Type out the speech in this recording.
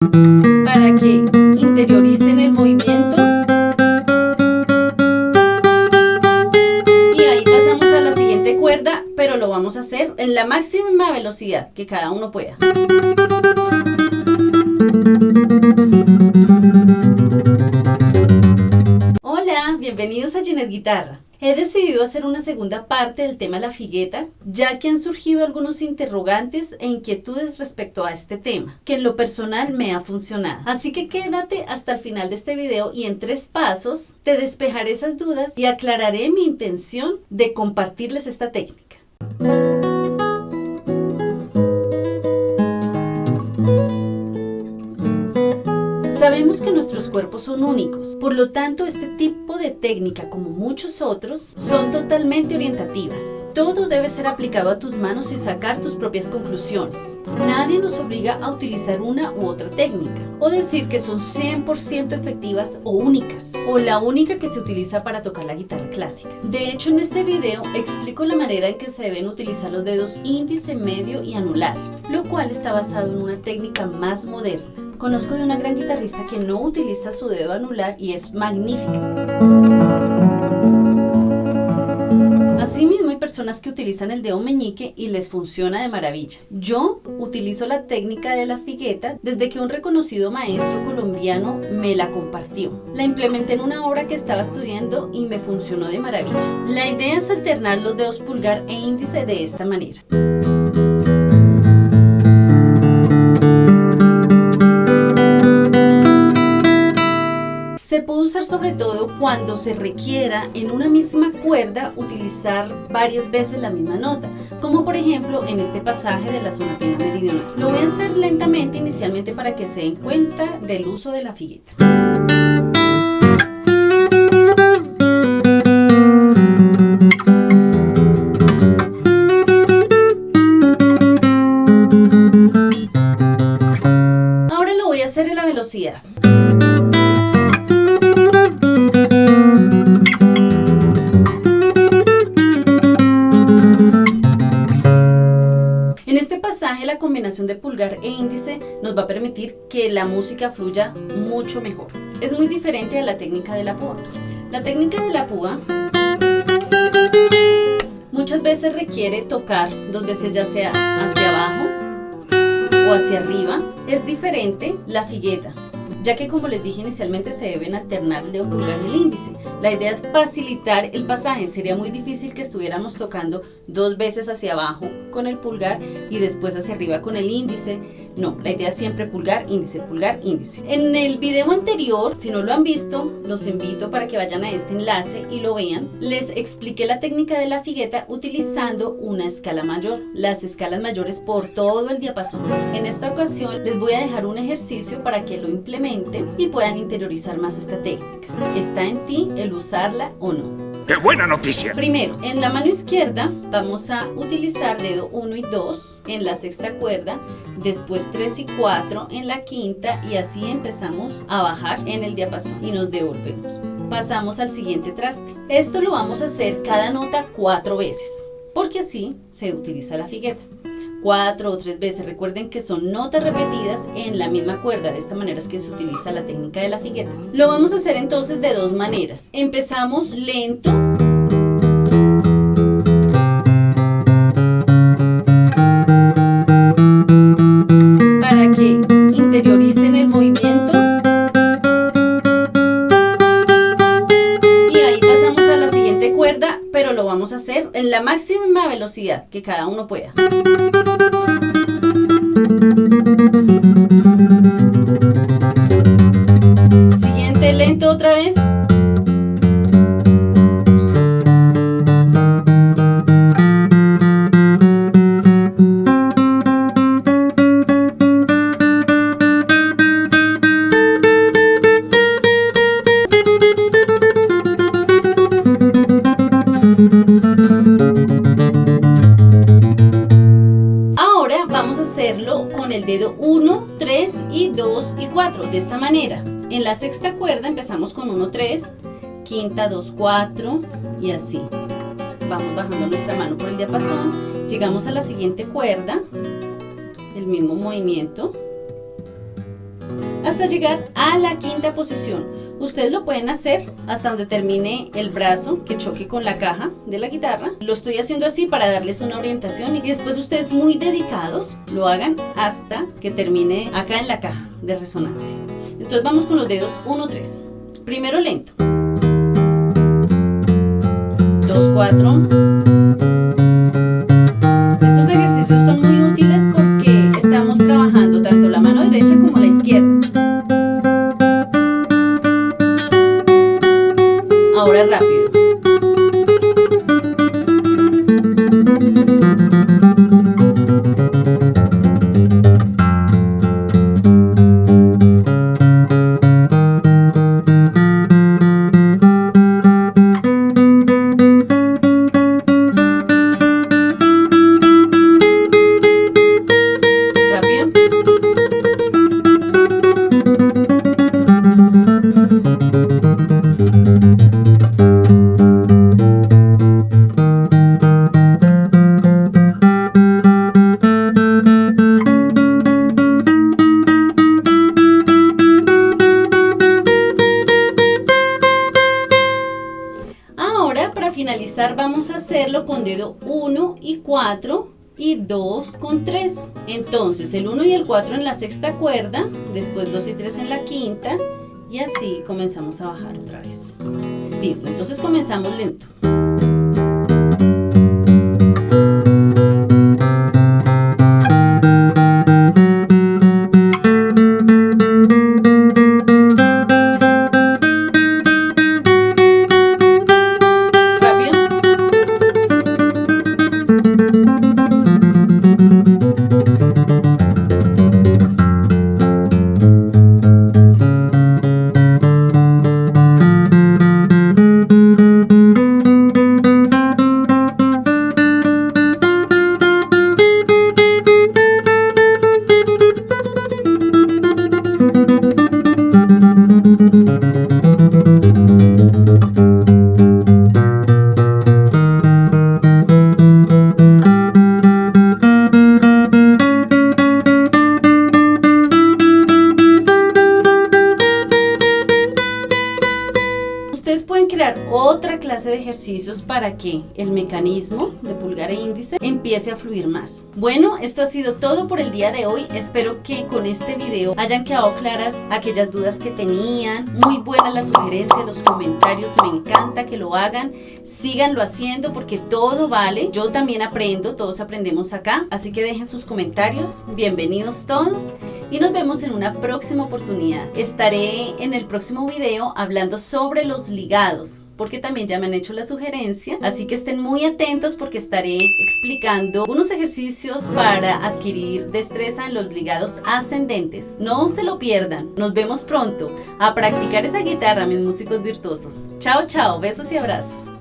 para que interioricen el movimiento. Y ahí pasamos a la siguiente cuerda, pero lo vamos a hacer en la máxima velocidad que cada uno pueda. Hola, bienvenidos a Giner Guitarra. He decidido hacer una segunda parte del tema La Figueta, ya que han surgido algunos interrogantes e inquietudes respecto a este tema, que en lo personal me ha funcionado. Así que quédate hasta el final de este video y en 3 pasos te despejaré esas dudas y aclararé mi intención de compartirles esta técnica. Sabemos que nuestros cuerpos son únicos, por lo tanto este tipo de técnica, como muchos otros, son totalmente orientativas. Todo debe ser aplicado a tus manos y sacar tus propias conclusiones. Nadie nos obliga a utilizar una u otra técnica, o decir que son 100% efectivas o únicas, o la única que se utiliza para tocar la guitarra clásica. De hecho, en este video explico la manera en que se deben utilizar los dedos índice, medio y anular, lo cual está basado en una técnica más moderna. Conozco de una gran guitarrista que no utiliza su dedo anular y es magnífica. Asimismo, hay personas que utilizan el dedo meñique y les funciona de maravilla. Yo utilizo la técnica de la figueta desde que un reconocido maestro colombiano me la compartió. La implementé en una obra que estaba estudiando y me funcionó de maravilla. La idea es alternar los dedos pulgar e índice de esta manera. Se puede usar sobre todo cuando se requiera en una misma cuerda utilizar varias veces la misma nota, como por ejemplo en este pasaje de la sonatina meridional. Lo voy a hacer lentamente inicialmente para que se den cuenta del uso de la figueta. Ahora lo voy a hacer en la velocidad. La combinación de pulgar e índice nos va a permitir que la música fluya mucho mejor. Es muy diferente a la técnica de la púa. La técnica de la púa muchas veces requiere tocar 2 veces, ya sea hacia abajo o hacia arriba. Es diferente la figueta, ya que como les dije inicialmente se deben alternar el dedo pulgar y el índice. La idea es facilitar el pasaje. Sería muy difícil que estuviéramos tocando 2 veces hacia abajo con el pulgar y después hacia arriba con el índice. No, la idea es siempre pulgar, índice, pulgar, índice. En el video anterior, si no lo han visto, los invito para que vayan a este enlace y lo vean. Les expliqué la técnica de la figueta utilizando una escala mayor, las escalas mayores por todo el diapasón. En esta ocasión les voy a dejar un ejercicio para que lo implementen y puedan interiorizar más esta técnica. Está en ti el usarla o no. ¡Qué buena noticia! Primero, en la mano izquierda vamos a utilizar dedo 1 y 2 en la 6ª cuerda, después 3 y 4 en la 5ª y así empezamos a bajar en el diapasón y nos devolvemos. Pasamos al siguiente traste. Esto lo vamos a hacer cada nota 4 veces, porque así se utiliza la figueta. 4 o 3 veces. Recuerden que son notas repetidas en la misma cuerda. De esta manera es que se utiliza la técnica de la figueta. Lo vamos a hacer entonces de 2 maneras. Empezamos lento. Para que interioricen el movimiento. Y ahí pasamos a la siguiente cuerda, pero lo vamos a hacer en la máxima velocidad que cada uno pueda. Siguiente lento otra vez. Con el dedo 1, 3 y 2 y 4 de esta manera. En la 6ª cuerda empezamos con 1, 3, 5ª 2, 4 y así. Vamos bajando nuestra mano por el diapasón, llegamos a la siguiente cuerda, el mismo movimiento. hasta llegar a la quinta posición. Ustedes lo pueden hacer hasta donde termine el brazo que choque con la caja de la guitarra. Lo estoy haciendo así para darles una orientación y después ustedes muy dedicados lo hagan hasta que termine acá en la caja de resonancia. Entonces vamos con los dedos 1, 3. Primero lento. 2, 4. Estos ejercicios son muy útiles porque estamos trabajando tanto la mano derecha como la izquierda. Ahora rápido. Para finalizar vamos a hacerlo con dedo 1 y 4 y 2 con 3. Entonces el 1 y el 4 en la sexta cuerda, después 2 y 3 en la quinta y así comenzamos a bajar otra vez. Listo, entonces comenzamos lento. Ustedes pueden crear otra clase de ejercicios para que el mecanismo de pulgar e índice empiece a fluir más. Bueno, esto ha sido todo por el día de hoy. Espero que con este video hayan quedado claras aquellas dudas que tenían. Muy buenas las sugerencias, los comentarios, me encanta que lo hagan. Síganlo haciendo porque todo vale. Yo también aprendo, todos aprendemos acá. Así que dejen sus comentarios. Bienvenidos todos y nos vemos en una próxima oportunidad. Estaré en el próximo video hablando sobre los ligados, porque también ya me han hecho la sugerencia, así que estén muy atentos porque estaré explicando unos ejercicios para adquirir destreza en los ligados ascendentes. No se lo pierdan, nos vemos pronto a practicar esa guitarra, mis músicos virtuosos. Chao, chao, besos y abrazos.